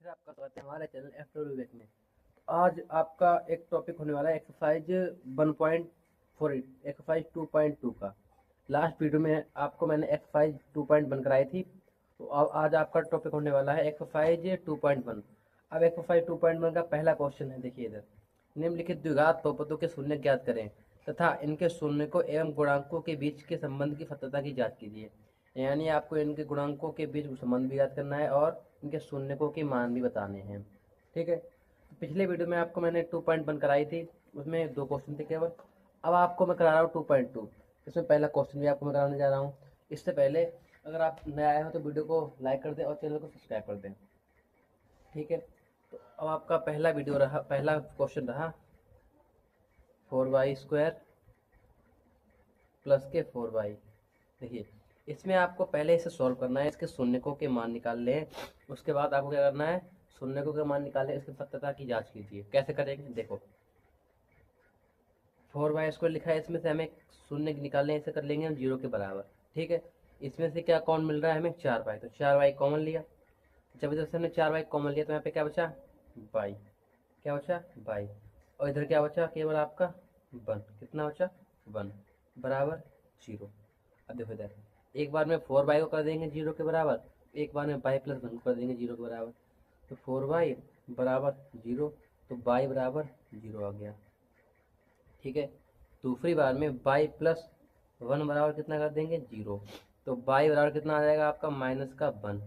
फिर आपका स्वागत है हमारे चैनल F विवेक में। आज आपका एक टॉपिक होने वाला है एक्सरसाइज 1.4 एक्सरसाइज 2.2 का। लास्ट वीडियो में आपको मैंने एक्सरसाइज 2.1 कराई थी, तो आज आपका टॉपिक होने वाला है एक्सरसाइज 2.1। अब एक्सरसाइज 2.1 का पहला क्वेश्चन है, देखिए इधर। निम्नलिखित द्विघात बहुपदों के शून्य ज्ञात करें तथा इनके शून्यकों एवं गुणांकों के बीच के संबंध की सत्यता की जांच कीजिए। यानी आपको इनके गुणांकों के बीच संबंध भी याद करना है और इनके शून्यकों के मान भी बताने हैं। ठीक है, तो पिछले वीडियो में आपको मैंने 2.1 कराई थी, उसमें 2 क्वेश्चन थे केवल। अब आपको मैं करा रहा हूँ 2.2। इसमें पहला क्वेश्चन भी आपको मैं कराने जा रहा हूँ। इससे पहले अगर आप नए आए हो तो वीडियो को लाइक कर दें और चैनल को सब्सक्राइब कर दें। ठीक है, तो अब आपका पहला क्वेश्चन रहा 4y² प्लस के 4y। देखिए, इसमें आपको पहले इसे सॉल्व करना है, इसके शून्यकों के मान निकाल लें। उसके बाद आपको क्या करना है, शून्यकों के मान निकालें, इसकी सत्यता की जांच कीजिए। कैसे करेंगे, देखो 4y² लिखा है, इसमें से हमें शून्य निकालने, इसे कर लेंगे हम 0 के बराबर। ठीक है, इसमें से क्या कौन मिल रहा है हमें, 4y, तो 4y कॉमन लिया। जब इधर से हमने 4y कॉमन लिया तो यहाँ पे क्या बचा, y। क्या बचा, y। और इधर क्या बचा, केवल आपका 1। कितना बचा, 1 बराबर 0। अब देखो इधर एक बार में 4y को कर देंगे 0 के बराबर, एक बार में y प्लस 1 को कर देंगे 0 के बराबर। तो 4y बराबर 0, तो y बराबर 0 आ गया। ठीक है, दूसरी बार में y प्लस 1 बराबर कितना कर देंगे, 0। तो y बराबर कितना आ जाएगा आपका, माइनस का 1।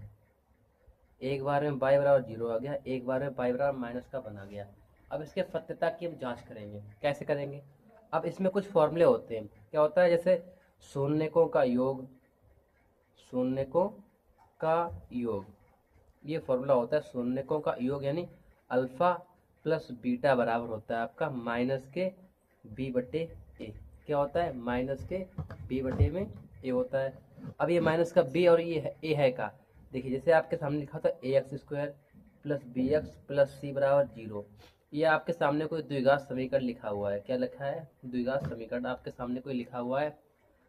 एक बार में y बराबर 0 आ गया, एक बार में y बराबर माइनस का 1 आ गया। अब इसके सत्यता की हम जांच करेंगे। कैसे करेंगे, अब इसमें कुछ फॉर्मूले होते हैं। क्या होता है, जैसे शून्यकों का योग, शून्यकों का योग, ये फॉर्मूला होता है शून्यकों का योग, यानी अल्फा प्लस बीटा बराबर होता है आपका माइनस के बी बटे ए। क्या होता है, माइनस के बी बटे में ए होता है। अब ये माइनस का बी और ये है ए है का, देखिए जैसे आपके सामने लिखा था ax² plus B X plus C बराबर 0। ये आपके सामने कोई द्विघात समीकरण लिखा हुआ है। क्या लिखा है, द्विघात समीकरण आपके सामने कोई लिखा हुआ है।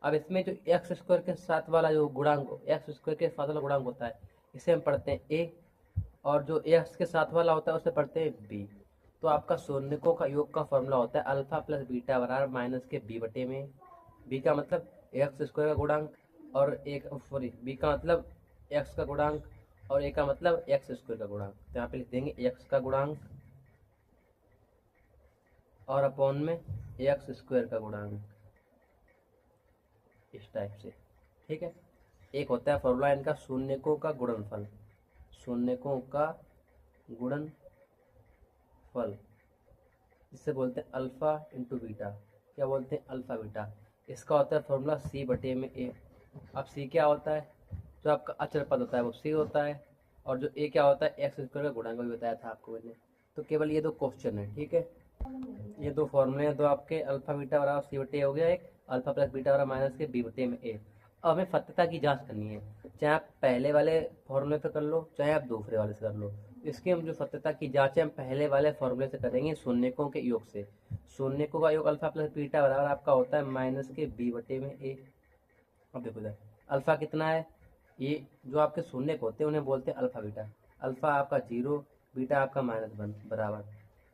अब इसमें जो x² के साथ वाला जो गुणांक, x² के साथ वाला गुणांक होता है, इसे हम पढ़ते हैं a, और जो x के साथ वाला होता है उसे पढ़ते हैं b। तो आपका शून्यकों का योग का फॉर्मूला होता है अल्फा प्लस बीटा बराबर माइनस के b बटे में। b का मतलब x² का गुणांक, और एक सॉरी b का मतलब x का गुणांक, और a का मतलब x² का गुणांक। तो यहाँ पे लिख देंगे x का गुणांक और अपॉन में x² का गुणांक, इस टाइप से। ठीक है, एक होता है फॉर्मूला इनका शून्यकों का गुणनफल, शून्यकों का गुणनफल, जिसे बोलते हैं अल्फा इंटू बीटा। क्या बोलते हैं, अल्फा बीटा। इसका होता है फॉर्मूला सी बटे में ए। अब सी क्या होता है, जो आपका अचर पद होता है वो सी होता है, और जो ए क्या होता है, x² का गुणांक भी बताया था आपको मैंने। तो केवल ये 2 क्वेश्चन है। ठीक है, ये 2 फॉर्मूले हैं, 2 आपके अल्फा बीटा बराबर सी बटे हो गया, एक अल्फा प्लस बीटा बराबर माइनस के बी बटे में ए। अब हमें सत्यता की जांच करनी है, चाहे आप पहले वाले फॉर्मूले से कर लो, चाहे आप दूसरे वाले से कर लो। इसकी हम जो सत्यता की जांच है हम पहले वाले फॉर्मूले से करेंगे, शून्यकों के योग से। शून्यकों का योग अल्फा प्लस बीटा बराबर आपका होता है माइनस के बी बटे में ए। अब देखो इधर अल्फा कितना है, ये जो आपके शून्य होते हैं उन्हें बोलते हैं अल्फा बीटा। अल्फा आपका 0, बीटा आपका -1 बराबर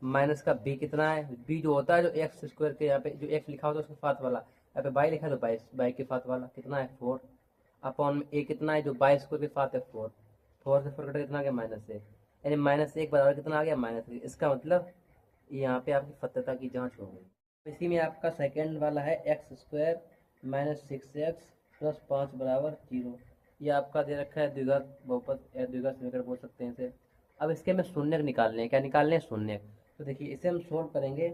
माइनस का बी कितना है, बी जो होता है जो x² के, यहाँ पे जो x लिखा होता है उसके साथ वाला, यहाँ पे बाई लिखा है तो बाई के साथ वाला कितना है 4, अपॉन में ए कितना है जो 22² के साथ है 4। 4 से 4 कटा कितना आ गया, -1, यानी -1 बराबर कितना आ गया, -1। इसका मतलब यहाँ पे आपकी सत्यता की जांच हो गई। इसी में आपका सेकेंड वाला है x² - 6x प्लस 5 बराबर 0। ये आपका दे रखा है द्विघात बहुपद या द्विघात समीकरण बोल सकते हैं इसे। अब इसके में शून्य निकालने हैं। क्या निकालने हैं, शून्य। तो देखिए इसे हम सोल्व करेंगे,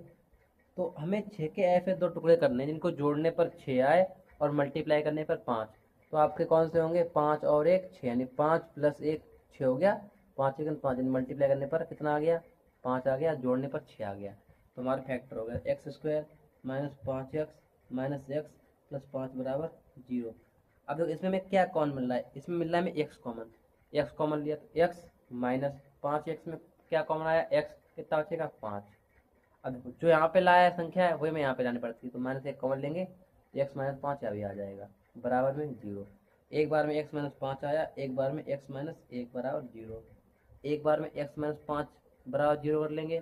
तो हमें 6 के ऐसे 2 टुकड़े करने हैं जिनको जोड़ने पर 6 आए और मल्टीप्लाई करने पर 5। तो आपके कौन से होंगे, 5 और 1 6, यानी 5 प्लस 1 6 हो गया, 5 1 5, यानी मल्टीप्लाई करने पर कितना आ गया, 5 आ गया, जोड़ने पर 6 आ गया। तो हमारा फैक्टर हो गया x² - 5x - x प्लस 5 बराबर 0। अब देखो इसमें हमें क्या कॉमन मिल रहा है, इसमें मिल रहा है हमें x कॉमन। x कॉमन लिया तो x माइनस 5x में क्या कॉमन आया, x कितना बचेगा, 5। अब जो यहाँ पे लाया संख्या है वही में यहाँ पे लानी पड़ती है, तो -1 कॉमन लेंगे तो x - 5 अभी आ जाएगा बराबर में 0। एक बार में x - 5 आया, एक बार में x - 1 बराबर 0। एक बार में x माइनस 5 बराबर 0 कर लेंगे,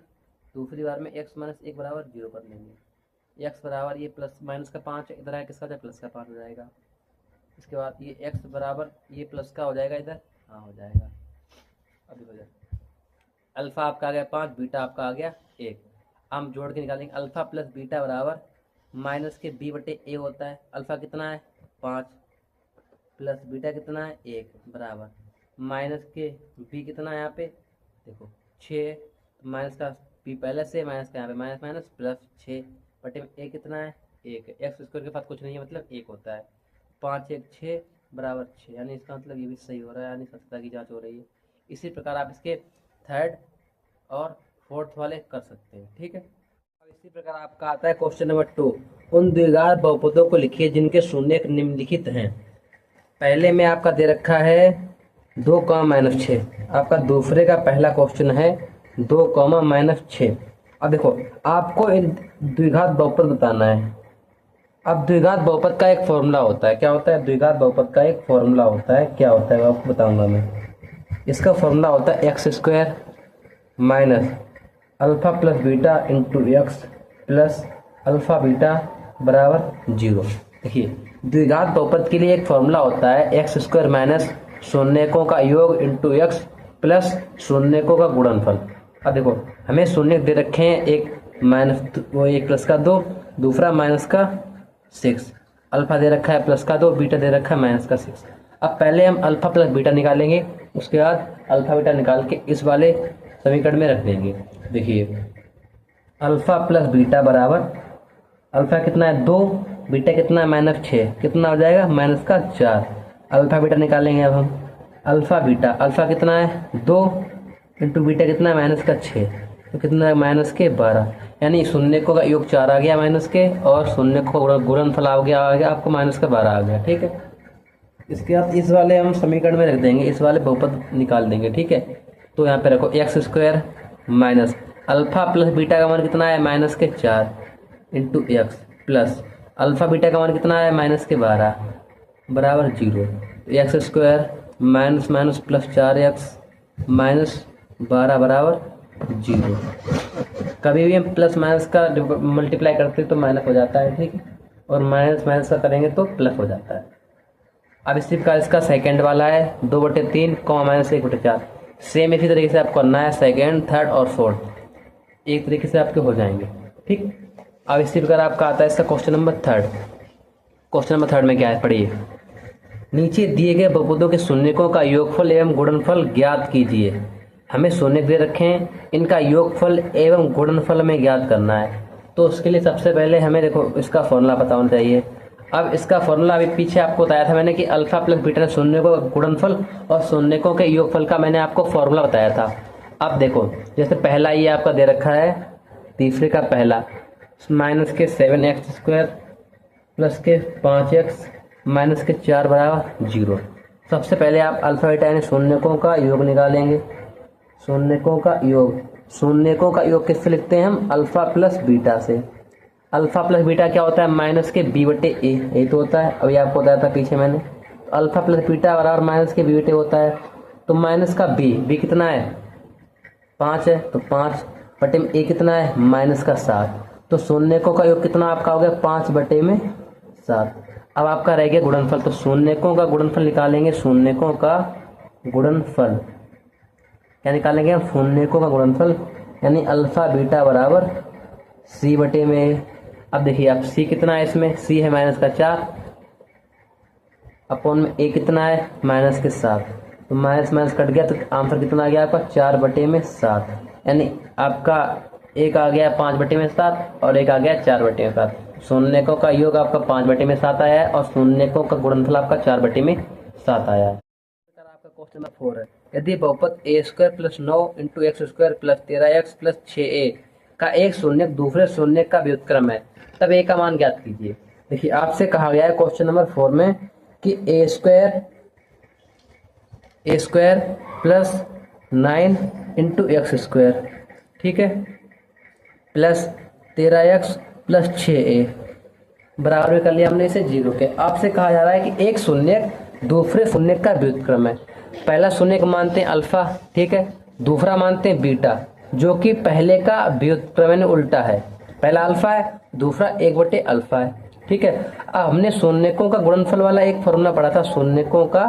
दूसरी बार में x माइनस 1 बराबर 0 कर लेंगे। x बराबर ये प्लस माइनस का 5 इधर आया किसका, प्लस का 5 हो जाएगा। इसके बाद ये x बराबर ये प्लस का हो जाएगा इधर, हाँ हो जाएगा। अभी हो जाए अल्फ़ा आपका आ गया 5, बीटा आपका आ गया 1। हम जोड़ के निकालेंगे अल्फ़ा प्लस बीटा बराबर माइनस के b बटे a होता है। अल्फ़ा कितना है 5 प्लस बीटा कितना है 1 बराबर माइनस के b कितना है यहाँ पे देखो 6, माइनस का b पहले से, माइनस का यहाँ पे माइनस माइनस प्लस 6 बटे में a कितना है 1। एक्स स्क्वायर के पास कुछ नहीं है मतलब 1 होता है। 5 1 6 बराबर 6, यानी इसका मतलब ये भी सही हो रहा है, यानी सत्यता की जाँच हो रही है। इसी प्रकार आप इसके थर्ड और फोर्थ वाले कर सकते हैं, ठीक है। अब इसी प्रकार आपका आता है क्वेश्चन नंबर 2, उन द्विघात बहुपदों को लिखिए जिनके शून्य निम्नलिखित हैं। पहले में आपका दे रखा है 2 माइनस 6, आपका दूसरे का पहला क्वेश्चन है 2 माइनस 6। अब देखो आपको इन द्विघात बहुपद बताना है। अब द्विघात बहुपद का एक फॉर्मूला होता है, क्या होता है, द्विघात बहुपद का एक फॉर्मूला होता है, क्या होता है आपको बताऊंगा मैं। इसका फॉर्मूला होता है x square minus alpha plus beta into x plus alpha beta बराबर 0। देखिए द्विघात बहुपद के लिए एक फॉर्मूला होता है एक्स स्क्वायर माइनस शून्यकों का योग इंटू एक्स प्लस शून्यकों का गुणनफल। अब देखो हमें शून्य दे रखे हैं, एक माइनस वो एक प्लस का 2, दूसरा माइनस का 6, अल्फ़ा दे रखा है प्लस का 2, बीटा दे रखा है माइनस का 6। अब पहले हम अल्फ़ा प्लस बीटा निकालेंगे, उसके बाद अल्फ़ा बीटा निकाल के इस वाले समीकरण में रख देंगे। देखिए अल्फ़ा प्लस बीटा बराबर अल्फ़ा कितना है 2, बीटा कितना है माइनस 6, कितना हो जाएगा माइनस का 4। अल्फ़ा बीटा निकालेंगे अब हम, अल्फ़ा बीटा अल्फ़ा कितना है 2 इंटू बीटा कितना है माइनस का 6, तो कितना है माइनस के 12, यानी शून्यकों का योग 4 आ गया माइनस के, और शून्यकों का गुणनफल आ गया आपको माइनस का 12 आ गया, ठीक है। इसके बाद इस वाले हम समीकरण में रख देंगे, इस वाले बहुपद निकाल देंगे, ठीक है। तो यहाँ पे रखो x square minus alpha plus beta का मान कितना है माइनस के 4 into x plus alpha beta का मान कितना है माइनस के 12 बराबर 0। तो x square minus minus plus 4x minus 12 बराबर 0। कभी भी हम प्लस माइनस का मल्टीप्लाई करते हैं तो माइनस हो जाता है, ठीक है, और माइनस माइनस का करेंगे तो प्लस हो जाता है। अब इसी प्रकार इसका सेकेंड वाला है 2/3 माइनस 1/4। सेम इसी तरीके से आपको करना है सेकेंड, थर्ड और फोर्थ, एक तरीके से आपके हो जाएंगे, ठीक। अब इसी प्रकार आपका आता है इसका क्वेश्चन नंबर 3। क्वेश्चन नंबर 3 में क्या है पढ़िए, नीचे दिए गए बहुपदों के शून्यकों का योगफल एवं गुणनफल ज्ञात कीजिए। हमें शून्य दे रखे हैं, इनका योगफल एवं गुणनफल में ज्ञात करना है। तो उसके लिए सबसे पहले हमें देखो इसका फॉर्मूला पता होना चाहिए। अब इसका फॉर्मूला अभी पीछे आपको बताया था मैंने कि अल्फा प्लस बीटा शून्यकों का गुणनफल और शून्यकों के योगफल का मैंने आपको फॉर्मूला बताया था। अब देखो जैसे पहला ये आपका दे रखा है, तीसरे का पहला माइनस के 7x² प्लस के 5x माइनस के 4 बराबर 0। सबसे पहले आप अल्फा बीटा यानी शून्यकों का योग निकालेंगे। शून्यकों का योग, शून्यकों का योग किससे लिखते हैं हम, अल्फा प्लस बीटा से। अल्फा प्लस बीटा क्या होता है, माइनस के b/a, यही तो होता है, अभी आपको बताया था पीछे मैंने। तो अल्फा प्लस बीटा बराबर माइनस के b/a होता है। तो माइनस का b कितना है 5 है, तो 5/a कितना है माइनस का 7। तो शून्यकों का योग कितना आपका हो गया 5/7। अब आपका रह गया गुणनफल, तो शून्यकों का गुणनफल निकालेंगे। शून्यकों का गुणनफल क्या निकालेंगे हम, शून्यकों का गुणनफल यानी अल्फा बीटा बराबर c/a। अब देखिए आप c कितना है इसमें, c है माइनस का 4 अपॉन में a कितना है माइनस के 7। तो माइनस माइनस कट गया तो आंसर कितना आ गया आपका 4/7, यानी आपका एक आ गया 5/7 और एक आ गया 4/7। शून्यकों का योग आपका 5/7 आया है और शून्यकों का गुणनफल आपका 4/7 आया है। आपका क्वेश्चन नंबर 4 है, यदि बहुपद a² + 9 × x² + 13x + 6a का एक शून्यक दूसरे शून्यक का व्युत्क्रम है, तब a का मान ज्ञात कीजिए। देखिए आपसे कहा गया है क्वेश्चन नंबर 4 में कि a² + 9 × x², ठीक है, प्लस 13x + 6a बराबर कर लिया हमने इसे 0 के। आपसे कहा जा रहा है कि एक शून्यक दूसरे शून्यक का व्युत्क्रम है। पहला शून्यक मानते हैं अल्फा, ठीक है, दूसरा मानते हैं बीटा, जो कि पहले का व्युत्क्रमण उल्टा है। पहला अल्फा है, दूसरा 1/अल्फा है। ठीक है। अब हमने शून्यकों का गुणनफल वाला एक फॉर्मूला पढ़ा था, शून्यकों का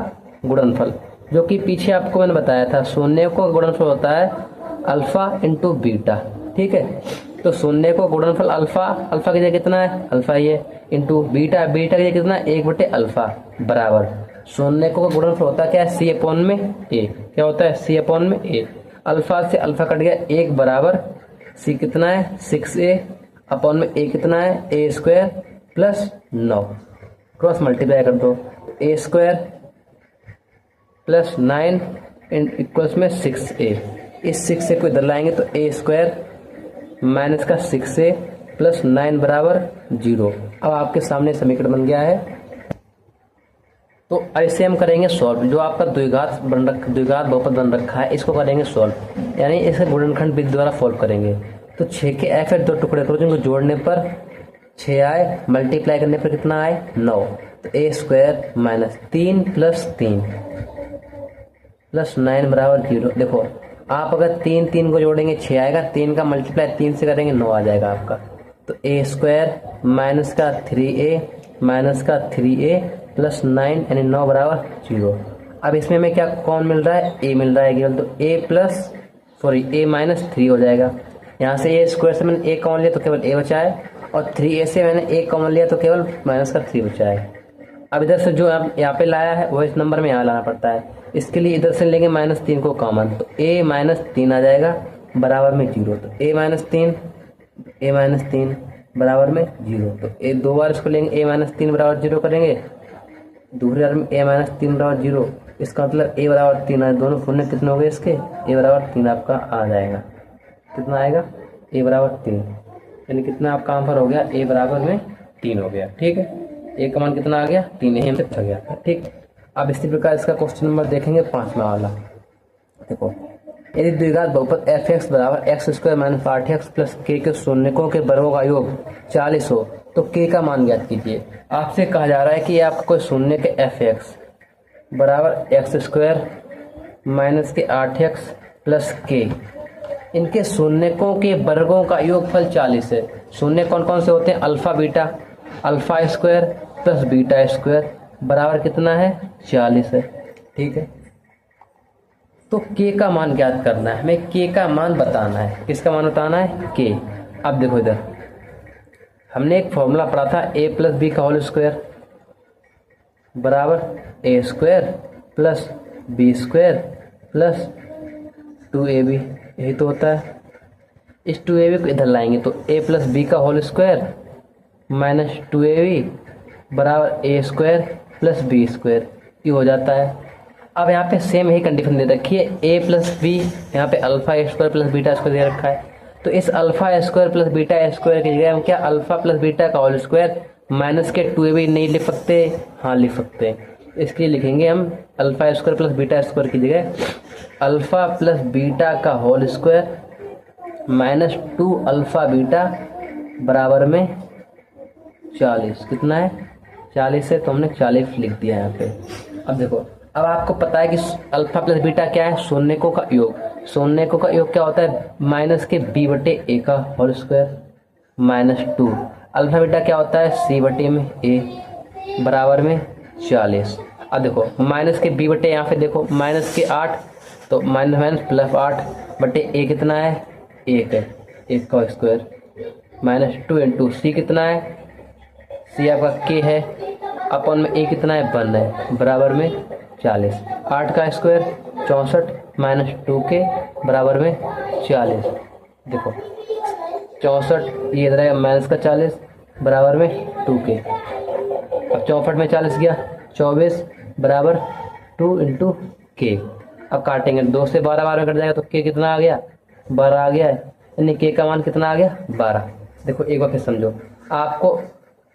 गुणनफल, जो कि पीछे आपको मैंने बताया था। शून्यकों का गुणनफल होता है अल्फा इंटू बीटा। ठीक है। तो शून्य को गुणनफल अल्फा, अल्फा की जगह कितना है अल्फा ये, इंटू बीटा, बीटा की जगह कितना 1/अल्फा बराबर शून्य को गुणनफल होता है क्या, सी अपॉन में ए। क्या होता है, सी अपॉन में ए। अल्फा से अल्फा कट गया, 1 बराबर सी कितना है 6a अपॉन में ए कितना है a² प्लस 9, क्रॉस मल्टीप्लाई कर दो, a² प्लस 9 इक्वल्स में 6a। इस 6 से को इधर लाएंगे तो a² माइनस का 6a प्लस 9 बराबर 0। अब आपके सामने समीकरण बन गया है। तो ऐसे हम करेंगे सॉल्व। जो आपका द्विघात बहुपद बन रखा है, इसको करेंगे सॉल्व, यानी इसे गुणनखंड विधि द्वारा सॉल्व करेंगे। तो 6 के f 2 टुकड़े करो, जिनको जोड़ने पर 6 आए, मल्टीप्लाई करने पर कितना आए 9। तो a² माइनस 3 प्लस 3 प्लस 9 बराबर 0। देखो आप अगर 3 को जोड़ेंगे 6 आएगा, 3 का मल्टीप्लाई 3 से करेंगे 9 आ जाएगा आपका। तो a² माइनस का 3a माइनस का 3a प्लस 9 यानी 9 बराबर 0। अब इसमें हमें क्या कौन मिल रहा है, a मिल रहा है केवल, तो a माइनस 3 हो जाएगा। यहाँ से a² से मैंने a कॉमन लिया तो केवल a बचा है, और 3a से मैंने a कॉमन लिया तो केवल माइनस का 3 बचा है। अब इधर से जो यहाँ पे लाया है वो इस नंबर में यहाँ लाना पड़ता है। इसके लिए इधर से लेंगे -3 को कॉमन, तो a माइनस 3 आ जाएगा बराबर में 0। तो a माइनस 3 बराबर में 0। तो a 2 बार इसको लेंगे, a माइनस 3 बराबर 0 करेंगे, दूसरे बार में a माइनस 3 बराबर 0। इसका मतलब a बराबर 3 आए, दोनों शून्य कितने हो गए इसके, a बराबर 3 आपका आ जाएगा। कितना आएगा, a बराबर 3, यानी कितना आपका आंसर हो गया, a बराबर में 3 हो गया। ठीक है, a का मान कितना आ गया 3, यही हमसे पूछा गया था। ठीक, अब इसी प्रकार इसका क्वेश्चन नंबर देखेंगे 5वां वाला। देखो, यदि द्विघात बहुपद f(x) बराबर x² minus 8x plus k के शून्यकों के वर्गों का योग 40 हो तो k का मान ज्ञात कीजिए। आपसे कहा जा रहा है कि आपका कोई शून्य के f(x) बराबर x² माइनस के 8x प्लस k, इनके शून्यकों के वर्गों का योगफल 40 है। शून्य कौन कौन से होते हैं, अल्फा बीटा, α² प्लस β² बराबर कितना है 40 है। ठीक है, तो k का मान ज्ञात करना है हमें, k का मान बताना है। किसका मान बताना है, k। अब देखो इधर हमने एक फॉर्मूला पढ़ा था a प्लस बी का होल स्क्वायर बराबर a² plus b² plus 2ab, यही तो होता है। इस 2ab को इधर लाएंगे तो a प्लस बी का होल स्क्वायर माइनस 2ab बराबर a² प्लस b², ये हो जाता है। अब यहाँ पे सेम यही कंडीशन दे रखी है, a प्लस बी, यहाँ पे α² प्लस β² दे रखा है। तो इस α² प्लस β² की जगह हम क्या अल्फा प्लस बीटा का होल स्क्वायर माइनस के 2ab नहीं लिख सकते, हाँ लिख सकते हैं। इसके लिए लिखेंगे हम α² प्लस β² की जगह अल्फा प्लस बीटा का होल स्क्वायर माइनस 2α बीटा बराबर में 40। कितना है 40 है, तो हमने 40 लिख दिया यहाँ पे। अब देखो, अब आपको पता है कि अल्फा प्लस बीटा क्या है, शून्यकों का योग। शून्यकों का योग क्या होता है, माइनस के b/a का whole square minus 2। Alpha beta क्या होता है, c/a बराबर में 40। अब देखो माइनस के b/a, यहाँ पे देखो माइनस के 8, तो माइनस माइनस प्लस 8/a कितना है 1 है, 1 का स्क्वायर माइनस 2 इंटू सी कितना है, सी आपका k है, अपन में a कितना है 1 है बराबर में 40। 8 का स्क्वायर 64 माइनस 2k बराबर में 40। देखो 64 ये इधर है माइनस का 40 बराबर में 2k। अब 64 में 40 गया 24 बराबर 2 इंटू k। अब काटेंगे 2 से 12 में कट जाएगा तो k कितना आ गया 12 आ गया है, यानी k का मान कितना आ गया 12। देखो एक बार फिर समझो,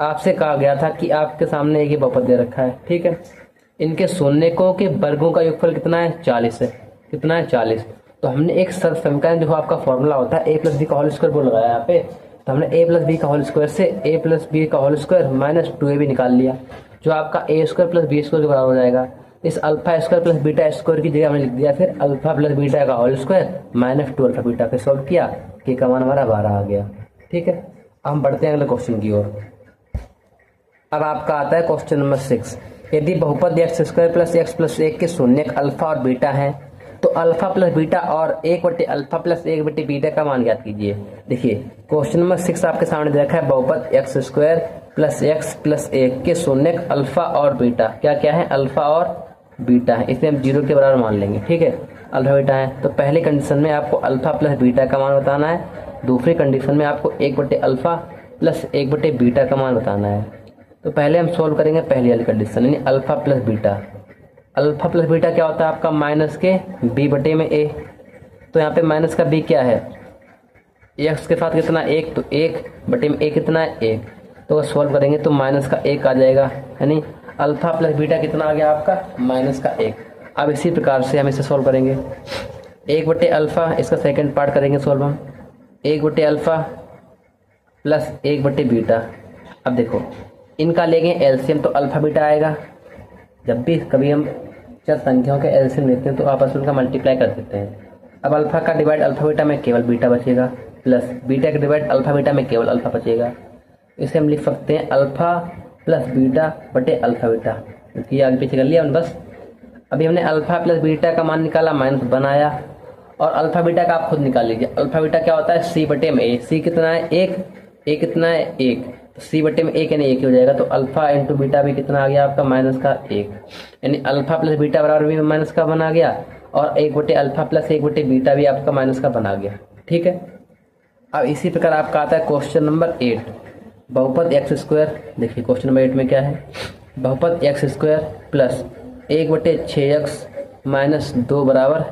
आपसे कहा गया था कि आपके सामने एक ही बहुपद दे रखा है। ठीक है, इनके शून्यकों के वर्गों का योगफल कितना है 40 है। कितना है 40। तो हमने एक सरल समीकरण, जो आपका फॉर्मूला होता है a प्लस बी का होल स्क्वायर वो लगाया यहाँ पे। तो हमने a प्लस बी का होल स्क्वायर से a प्लस बी का होल स्क्वायर माइनस 2ab निकाल लिया, जो आपका a² प्लस b² के बराबर हो जाएगा। इस alpha square plus beta square की जगह हमने लिख दिया फिर अल्फा प्लस बीटा का whole square minus 2 alpha beta, फिर सॉल्व किया कि का मान हमारा 12 आ गया। ठीक है, अब हम बढ़ते हैं अगले क्वेश्चन की ओर। अब आपका आता है क्वेश्चन नंबर 6। यदि बहुपद x square plus x plus 1 के शून्यक अल्फा और बीटा है तो अल्फा प्लस बीटा और 1 बटे अल्फा प्लस 1 बटे बीटा का मान ज्ञात कीजिए। देखिए क्वेश्चन नंबर 6 आपके सामने दे रखा है बहुपद x square plus x plus 1 के शून्यक अल्फा और बीटा, क्या क्या है, अल्फा और बीटा है, इसमें हम 0 के बराबर मान लेंगे। ठीक है, अल्फा बीटा है तो पहली कंडीशन में आपको अल्फा प्लस बीटा का मान बताना है, दूसरी कंडीशन में आपको 1 बटे अल्फा प्लस 1 बटे बीटा का मान बताना है। तो पहले हम सोल्व करेंगे पहली वाली कंडीशन यानी alpha plus beta. Alpha plus beta क्या होता है आपका माइनस के बी बटे में ए, तो यहाँ पे माइनस का बी क्या है, एक्स के साथ कितना 1, तो 1 बटे में ए कितना है 1, तो अगर सोल्व करेंगे तो माइनस का 1 आ जाएगा, यानी अल्फा प्लस बीटा कितना आ गया आपका माइनस का 1। अब इसी प्रकार से हम इसे सोल्व करेंगे 1 बटे अल्फा, इसका सेकेंड पार्ट करेंगे सोल्व हम 1 बटे अल्फा प्लस 1 बटे बीटा। अब देखो इनका लेंगे एलसीएम तो अल्फा बीटा आएगा, जब भी कभी हम चर संख्याओं के एलसीएम लेते हैं तो आपस में उनका मल्टीप्लाई कर देते हैं। अब अल्फा का डिवाइड अल्फा बीटा में केवल बीटा बचेगा, प्लस बीटा का डिवाइड अल्फा बीटा में केवल अल्फा बचेगा। इसे हम लिख सकते हैं अल्फा प्लस बीटा बटे अल्फा बीटा, क्योंकि आगे पीछे कर लिया हमने बस। अभी हमने अल्फा प्लस बीटा का मान निकाला, माइनस बनाया, और अल्फा बीटा का आप खुद निकाल लीजिए। अल्फा बीटा क्या होता है सी बटे में ए, सी कितना है 1, ए कितना है 1, तो सी बटे में 1 यानी 1 हो जाएगा, तो अल्फा इंटू बीटा भी कितना आ गया आपका माइनस का 1, यानी अल्फा प्लस बीटा बराबर भी माइनस का बना गया, और 1 बटे अल्फा प्लस 1 बटे बीटा भी आपका माइनस का बना गया। ठीक है, अब इसी प्रकार आपका आता है क्वेश्चन नंबर 8, बहुपद एक्स स्क्वायर। देखिए क्वेश्चन नंबर 8 में क्या है, बहुपद एक्स स्क्वायर प्लस 1 बटे 6x माइनस 2 बराबर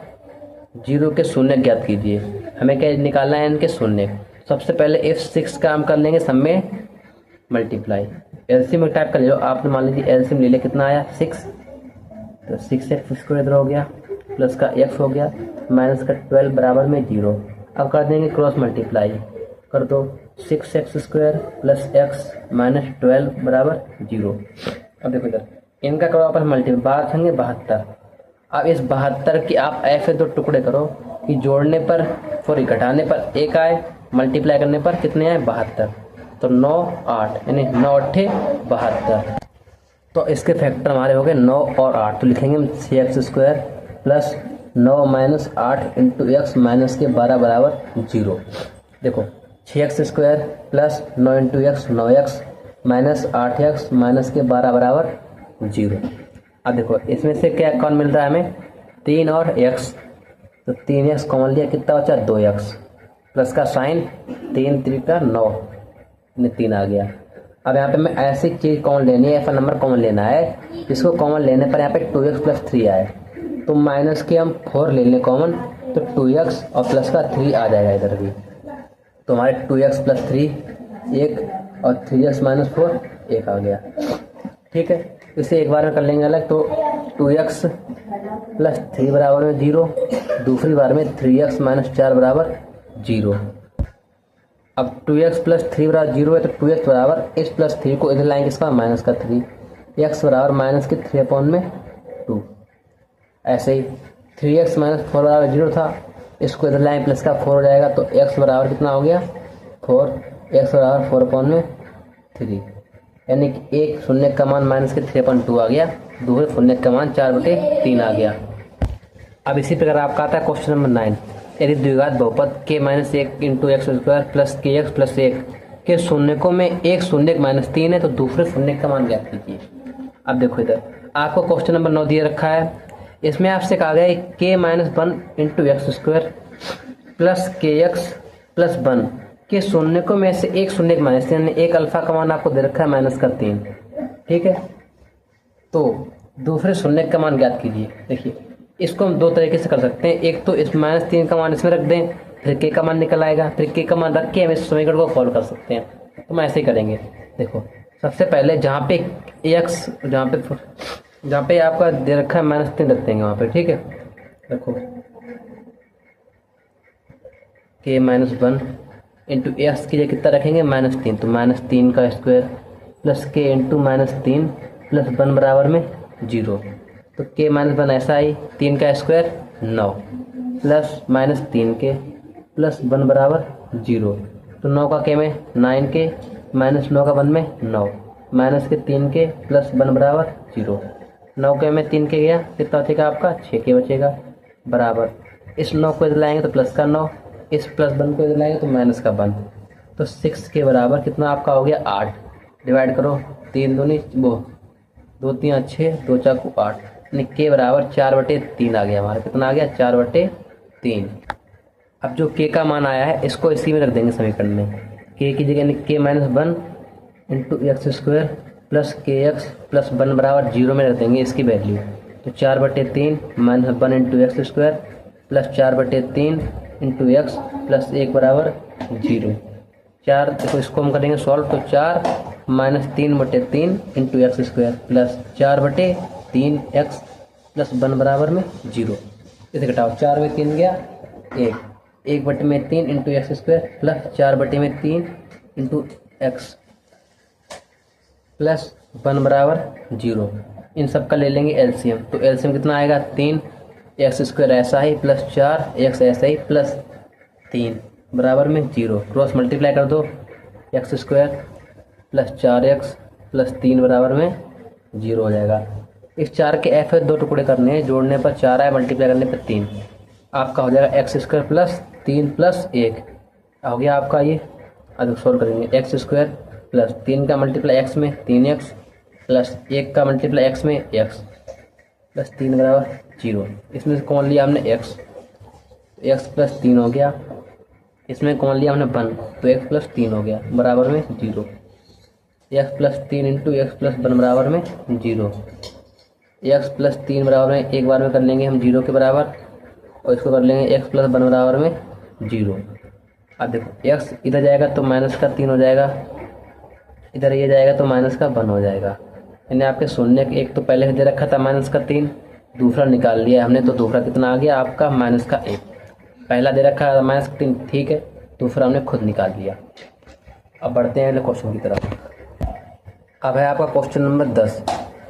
0 के शून्य ज्ञात कीजिए। हमें क्या निकालना है इनके शून्य। सबसे पहले F6 का हम कर लेंगे सब में मल्टीप्लाई, एलसीएम में टाइप कर लो, आपने मान लीजिए एलसीएम ले लिया, कितना आया 6, तो 6x स्क्वायर इधर हो गया, प्लस का x हो गया, माइनस का 12 बराबर में 0। अब कर देंगे क्रॉस मल्टीप्लाई, कर दो 6x square plus x minus 12 बराबर 0। अब देखो इधर इनका करो आपस मल्टीप्लाई, 12 होंगे 72। अब इस 72 की आप ऐसे 2 टुकड़े करो कि जोड़ने पर सॉरी घटाने पर 1 आए, मल्टीप्लाई करने पर कितने आए 72, तो 9 8 यानी 9 8 72। तो इसके फैक्टर हमारे हो गए 9 और 8, तो लिखेंगे हम 6x square plus 9 minus 8 into x minus के 12 बराबर 0। देखो 6x square plus 9 into x 9x minus 8x minus के 12 बराबर 0। अब देखो इसमें से क्या कौन मिल रहा है हमें 3 और x, तो 3x कॉमन लिया, कितना बचा 2x, प्लस का साइन 3 3 का 9 3 आ गया। अब यहाँ पे मैं ऐसी चीज़ कॉमन लेनी है, ऐसा नंबर कॉमन लेना है जिसको कॉमन लेने पर यहाँ पे 2x प्लस 3 आए, तो माइनस के हम 4 ले लें कॉमन, तो 2x और प्लस का 3 आ जाएगा इधर भी, तो हमारे 2x प्लस 3 1 और 3x माइनस 4 1 आ गया। ठीक है, इसे एक बार में कर लेंगे अलग, तो 2x प्लस 3 बराबर में 0, दूसरी बार में 3x माइनस 4 बराबर 0। अब 2x प्लस 3 बराबर 0 है, तो 2x बराबर इस प्लस 3 को इधर लाएंगे, इसका माइनस का 3, x बराबर माइनस के 3 अपॉन में 2। ऐसे ही 3x माइनस 4 बराबर 0 था, इसको इधर लाएंगे, प्लस का 4 हो जाएगा, तो x बराबर कितना हो गया 4, x बराबर 4 अपॉन में 3, यानी कि एक शून्य का मान माइनस के 3/2 आ गया, दूसरे शून्य का मान 4/3 आ गया। अब इसी प्रकार आपका आता है क्वेश्चन नंबर 9, यदि द्विघात बहुपद k minus 1 into x square plus के एक्स प्लस 1 के शून्यकों में एक शून्य माइनस 3 है, तो दूसरे शून्य का मान ज्ञात कीजिए। अब देखो इधर आपको क्वेश्चन नंबर 9 दिया रखा है, इसमें आपसे कहा गया है k minus 1 into x square plus के एक्स प्लस 1 के शून्यकों में से एक शून्य माइनस 3, एक अल्फा का मान आपको दे रखा है माइनस का 3। ठीक है, तो दूसरे शून्य का मान ज्ञात कीजिए। देखिए इसको हम 2 तरीके से कर सकते हैं, एक तो इस माइनस 3 का मान इसमें रख दें, फिर k का मान निकल आएगा, फिर k का मान रख के हम इस समीकरण को सॉल्व कर सकते हैं। तो हम ऐसे ही करेंगे। देखो सबसे पहले जहाँ पे x जहाँ पे आपका दे रखा है माइनस 3 रख देंगे वहाँ पे। ठीक है, देखो k माइनस 1 इंटू एक्स की जगह कितना रखेंगे माइनस 3, तो माइनस 3 का square plus k into minus 3 plus 1 बराबर में 0। तो k माइनस 1 ऐसा आई, 3 का स्क्वायर 9 प्लस माइनस 3 के प्लस 1 बराबर 0। तो 9 का k में 9 के माइनस 9 का 1 में 9 माइनस के 3 के प्लस 1 बराबर 0। 9 के में 3 के गया, कितना बचेगा आपका 6 के बचेगा बराबर। इस 9 को इधर लाएंगे तो प्लस का 9, इस प्लस 1 को इधर लाएंगे तो माइनस का 1। तो 6 के बराबर कितना आपका हो गया 8। डिवाइड करो, 3 दूनी वो 2 3 6 2 4 8, यानी के बराबर 4/3 आ गया हमारा। कितना आ गया 4/3। अब जो के का मान आया है इसको इसी में रख देंगे समीकरण में। के की जगह के minus 1 into x square plus के एक्स प्लस 1 बराबर 0 में रख देंगे इसकी वैल्यू। तो 4/3 minus 1 into x square plus 4/3 into x plus 1 बराबर 0। 4 देखो इसको हम करेंगे सॉल्व, तो 4 minus 3/3 into x square plus 4/3 x plus 1 बराबर में 0। इसे घटाओ, 4 में 3 गया 1, 1/3 into x square plus 4/3 into x plus 1 बराबर 0। इन सब का ले लेंगे एलसीएम, तो एलसीएम कितना आएगा 3, एक्स स्क्वायर ऐसा ही प्लस 4 एक्स ऐसा ही प्लस 3 बराबर में 0। क्रॉस मल्टीप्लाई कर दो, x square plus 4x plus 3 बराबर में 0 हो जाएगा। इस 4 के एफ है 2 टुकड़े करने हैं, जोड़ने पर 4 आए, मल्टीप्लाई करने पर 3, आपका हो जाएगा एक्स स्क्वायर प्लस 3 प्लस 1 हो गया आपका ये। अब सॉल्व करेंगे, एक्स स्क्वायर प्लस 3 का मल्टीप्लाई एक्स में 3x प्लस 1 का मल्टीप्लाई एक्स में x प्लस 3 बराबर 0। इसमें से कौन लिया हमने x, तो x प्लस 3 हो गया। इसमें कौन लिया हमने 1, तो x प्लस 3 हो गया बराबर में 0। x plus 3 into x plus 1 बराबर में 0। x प्लस 3 बराबर में एक बार में कर लेंगे हम 0 के बराबर, और इसको कर लेंगे x प्लस 1 बराबर में 0। अब देखो x इधर जाएगा तो माइनस का 3 हो जाएगा, इधर ये जाएगा तो माइनस का 1 हो जाएगा। यानी आपके शून्य एक तो पहले से दे रखा था माइनस का 3, दूसरा निकाल लिया हमने, तो दूसरा कितना आ गया आपका माइनस का 1। पहला दे रखा है माइनस का 3, ठीक है, दूसरा हमने खुद निकाल लिया। अब बढ़ते हैं अगले क्वेश्चन की तरफ। अब है आपका क्वेश्चन नंबर 10।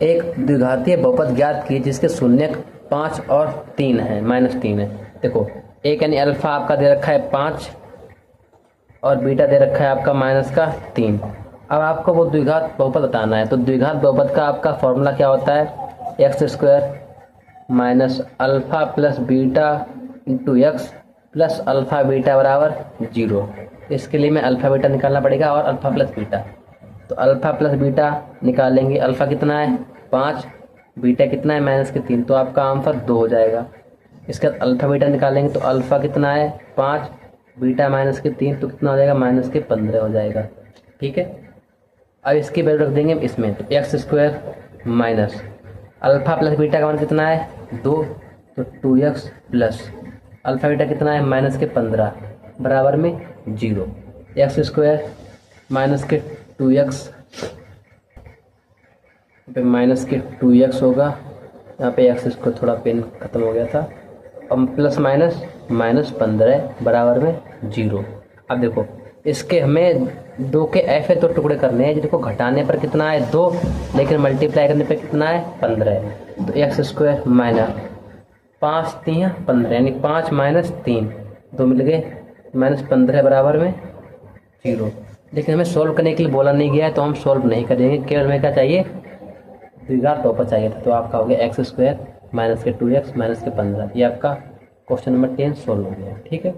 एक द्विघातीय बहुपद ज्ञात कीजिए जिसके शून्य 5 और 3 है, -3 है। देखो एक यानी अल्फा आपका दे रखा है 5 और बीटा दे रखा है आपका माइनस का 3। अब आपको वो द्विघात बहुपद बताना है, तो द्विघात बहुपद का आपका फॉर्मूला क्या होता है, x square minus alpha plus beta into x plus alpha beta बराबर 0। इसके लिए मैं अल्फ़ा बीटा निकालना पड़ेगा और अल्फ़ा प्लस बीटा, तो अल्फ़ा प्लस बीटा निकालेंगे। अल्फ़ा कितना है 5, बीटा कितना है माइनस के 3, तो आपका आंसर 2 हो जाएगा। इसके बाद अल्फ़ा बीटा निकालेंगे, तो अल्फ़ा कितना है 5, बीटा माइनस के 3, तो कितना हो जाएगा माइनस के 15 हो जाएगा। ठीक है, अब इसकी वैल्यू रख देंगे इसमें, तो x square minus alpha plus beta का मान कितना है 2, तो 2x प्लस अल्फ़ा बीटा कितना है माइनस के 15 बराबर में 0। एक्स स्क्वायर माइनस के 2x पे माइनस के 2x होगा, यहाँ पे एक्स को थोड़ा पेन खत्म हो गया था, और प्लस माइनस -15 बराबर में 0। अब देखो इसके हमें 2 के एफ है तो टुकड़े करने हैं, जिनको घटाने पर कितना है 2, लेकिन मल्टीप्लाई करने पर कितना है 15। तो एक्स स्क्वायर माइनस 5 3 15, यानी 5 माइनस 3, 2 मिल गए -15 बराबर में 0। लेकिन हमें सॉल्व करने के लिए बोला नहीं गया है, तो हम सॉल्व नहीं करेंगे, केवल हमें क्या चाहिए द्विघात बहुपद चाहिए था। तो आपका हो गया एक्स स्क्वायर माइनस के 2x माइनस के 15। ये आपका क्वेश्चन नंबर 10 सॉल्व हो गया। ठीक है,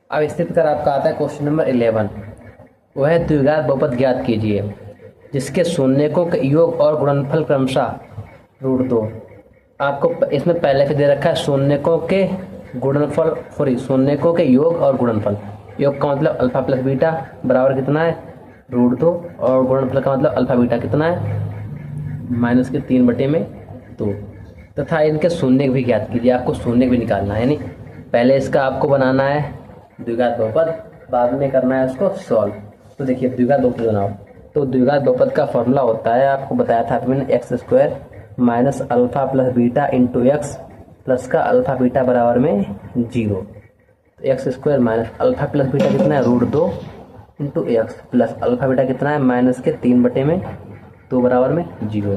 अब इसी प्रकार आपका आता है क्वेश्चन नंबर 11। वह है द्विघात बहुपद ज्ञात कीजिए जिसके शून्यकों के योग और गुणनफल क्रमशः √2। आपको इसमें पहले से दे रखा है शून्यकों के गुणनफल, शून्यकों के योग और गुणनफल। योग का मतलब अल्फा प्लस बीटा बराबर कितना है √2, और गुणनफल का मतलब अल्फा बीटा कितना है माइनस के 3/2। तथा इनके शून्य भी ज्ञात कीजिए, आपको शून्य भी निकालना है, यानी पहले इसका आपको बनाना है द्विघात बहुपद, बाद में करना है उसको सॉल्व। तो देखिए द्विघात बहुपद बनाओ, तो द्विघात बहुपद का फॉर्मूला होता है, आपको बताया था मैंने, x square minus alpha plus beta into x plus का अल्फ़ा बीटा बराबर में 0। तो x square minus alpha plus beta कितना है √2 into x plus alpha beta कितना है माइनस के 3/2 बराबर में 0।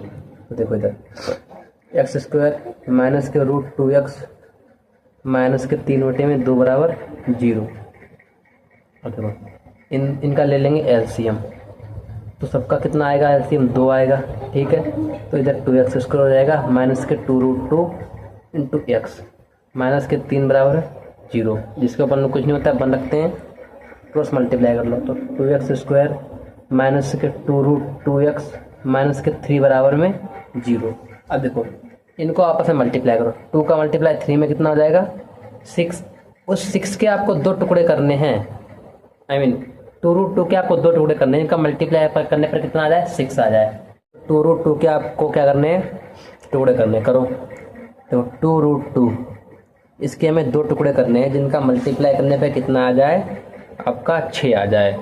तो देखो इधर एक्स स्क्वायर माइनस के रूट 2x माइनस के 3/2 बराबर 0। और देखो इनका ले लेंगे एलसीएम, तो सबका कितना आएगा एलसीएम 2 आएगा, ठीक है। तो इधर 2x स्क्वायर हो जाएगा माइनस के 2√2 इंटू एक्स माइनस के 3 बराबर 0, जिसके ऊपर में कुछ नहीं होता है बन रखते हैं, क्रॉस मल्टीप्लाई कर लो। तो 2x स्क्वायर माइनस के 2√2x माइनस के 3 बराबर में 0। अब देखो इनको आपस में मल्टीप्लाई करो, 2 का मल्टीप्लाई 3 में कितना हो जाएगा 6। उस 6 के आपको 2 टुकड़े करने हैं, आई मीन 2√2 के आपको 2 टुकड़े करने हैं, इनका मल्टीप्लाई करने पर कितना आ जाए 6 आ जाए। 2√2 के आपको क्या करने हैं टुकड़े करने, करो। तो 2√2 इसके हमें 2 टुकड़े करने हैं, जिनका मल्टीप्लाई करने पे कितना आ जाए आपका 6 आ जाए।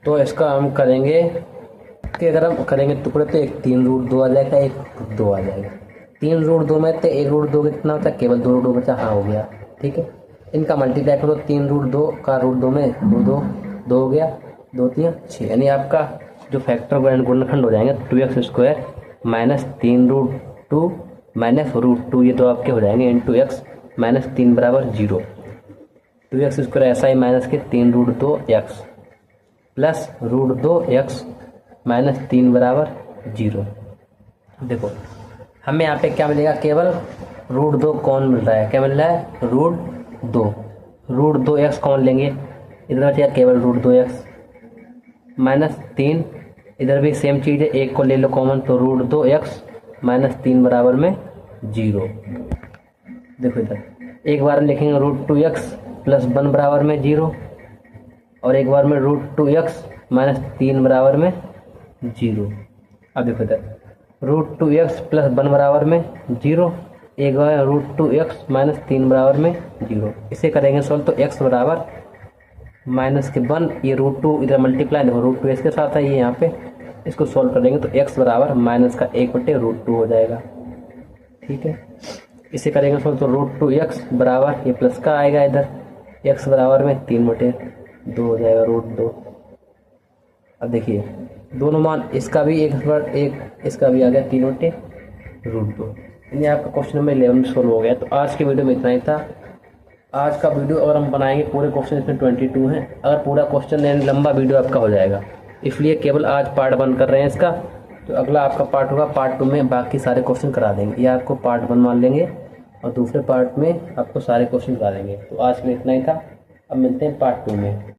तो इसका हम करेंगे कि अगर हम करेंगे टुकड़े तो एक 3√2 आ जाएगा, एक 2 आ जाएगा। 3√2 में तो 1√2 कितना बचा, केवल 2√2 बचा, हाँ हो गया, ठीक है। इनका मल्टीप्लाई करो, 3√2 का √2 में 2 हो गया, 2 3 6, यानी आपका जो फैक्टर गुणनखंड हो जाएंगे 2x स्क्वायर माइनस 3√2 माइनस √2, ये तो आपके हो जाएंगे इंटू एक्स माइनस 3 बराबर 0। 2x स्क्वायर ऐसा ही माइनस के 3√2x प्लस √2x माइनस 3 बराबर 0। देखो हमें यहाँ पे क्या मिलेगा, केवल √2 कौन मिल रहा है, क्या मिल रहा है √2x कौन लेंगे, इधर बचेगा केवल √2x माइनस 3, इधर भी सेम चीज़ है, एक को ले लो कॉमन, तो √2x माइनस 3 बराबर में 0। देखो इधर एक बार में लिखेंगे √2x प्लस 1 बराबर में 0, और एक बार में √2x माइनस 3 बराबर में 0। अब देखो इधर √2x प्लस 1 बराबर में 0, एक बार √2x माइनस 3 बराबर में 0। इसे करेंगे सॉल्व, तो x बराबर माइनस के 1, ये √2 इधर मल्टीप्लाई, देखो √2 इसके साथ है, ये यहाँ पे इसको सॉल्व कर देंगे तो x बराबर माइनस का 1/√2 हो जाएगा, ठीक है। इसे करेंगे सॉल्व, तो √2x बराबर ये प्लस का आएगा, इधर x बराबर में 3/2 हो जाएगा √2। अब देखिए दोनों मान, इसका भी एक इसका भी आ गया 3/√2, यानी आपका क्वेश्चन नंबर 11 सॉल्व हो गया। तो आज की वीडियो में इतना ही था। आज का वीडियो अगर हम बनाएंगे पूरे क्वेश्चन, इसमें 22 हैं, अगर पूरा क्वेश्चन लंबा वीडियो आपका हो जाएगा, इसलिए केवल आज पार्ट 1 कर रहे हैं इसका। तो अगला आपका पार्ट होगा, पार्ट 2 में बाकी सारे क्वेश्चन करा देंगे, या आपको पार्ट 1 मान लेंगे और दूसरे पार्ट में आपको सारे क्वेश्चन करा देंगे। तो आज के लिए इतना ही था, अब मिलते हैं पार्ट 2 में।